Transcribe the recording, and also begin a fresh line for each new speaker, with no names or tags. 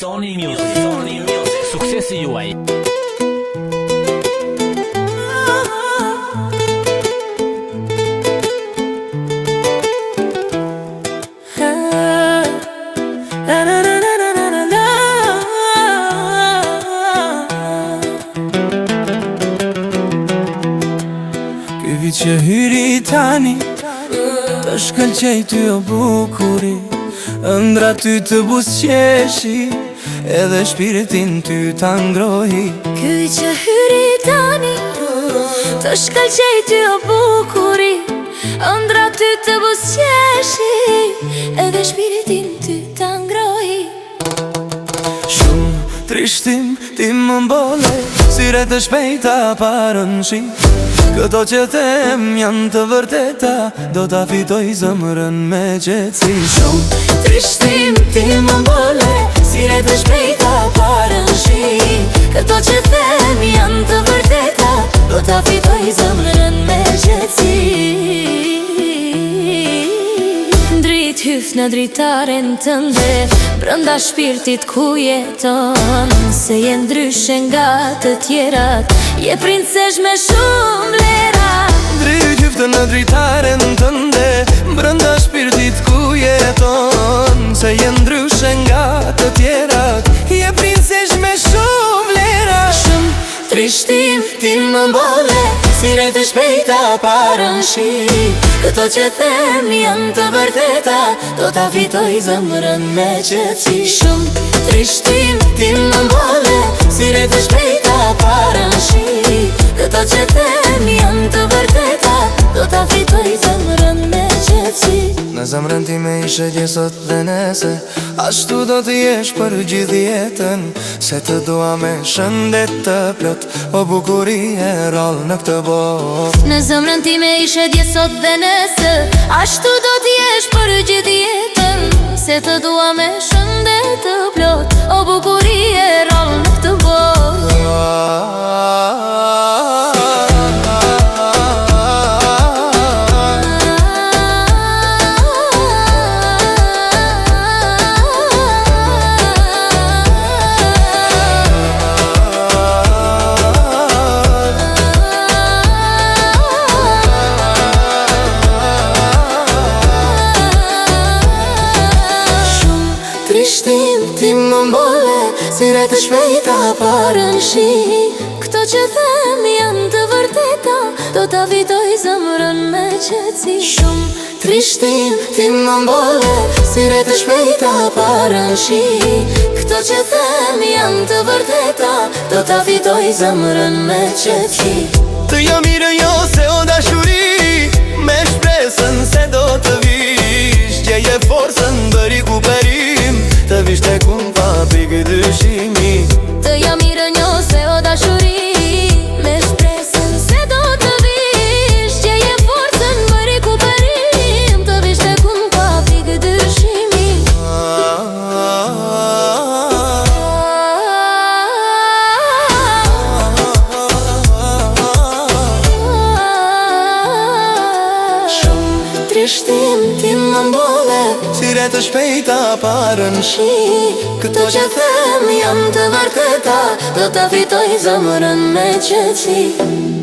Sony Music. Suksesi juaj.
Ky vit që hyri tani të shkëlqej ty o bukuri, ëndra ty të busqeshi, edhe shpirtin ty ta ngrohi.
Ky që hyri tani të shkëlqej ty o bukuri, ëndra ty të busqeshi, edhe shpirtin ty ta ngrohi.
Shumë trishtim ti më mbole, syre të shpejta parën shi. Këto që them janë të vërteta, do ta fitoj zemrën me qetësi.
Shumë trishtim ti më mbole, syre të shpejta parën shi. Këto që them janë të vërteta, do ta fitoj zemrën me qetësi. Drit hyf në dritaren tënde, brënda shpirtit ku jeton, se je ndryshe nga të tjerat, je princesh me shumë vlera.
Drit hyf në dritaren tënde, brënda shpirtit ku jeton, se je ndryshe nga të tjerat, je princesh me shumë vlera.
Shumë trishtim ti më mbole, syre të shpejta parën shi. Këto që them janë të vërteta, do ta fitoj zemrën me qetësi. Shumë trishtim ti më mbole, syre të shpejta parën shi. Këto që them janë të vërteta, do ta fitoj zemrën me qetësi.
Në zemrën ti me ishe dje sot dhe nese, ashtu do të jesh për gjithë jetën, se të dua me shëndet të plot, o bukuri e rall në këtë botë.
Në zemrën ti me ishe dje sot dhe nese, ashtu do të jesh për gjithë jetën, se të dua me shëndet të plot, o bukuri e rall në këtë botë. Trishtim ti më mbole, syre të shpejta parën shi. Këto që them janë të vërteta, do ta fitoj zemrën me qetësi. Shumë trishtim ti më mbole, syre të shpejta parën shi. Këto që them janë të vërteta, do ta fitoj zemrën me qetësi.
Të jam mirë jo se o dashuri, me shpresën se do të vish, gjeje forcën bëri kuperim, të vish të kun pa pikë dyshimi.
Të jam mirë njo se o dashuri, me shpresën se do të vish, gjeje forcën bëri kuperim, të vish të kun pa pikë dyshimi. Shumë trishtim ti më mbole,
syre të shpejta parën shi.
Këto që them janë të vërteta, do ta fitoj zemrën me qetësi.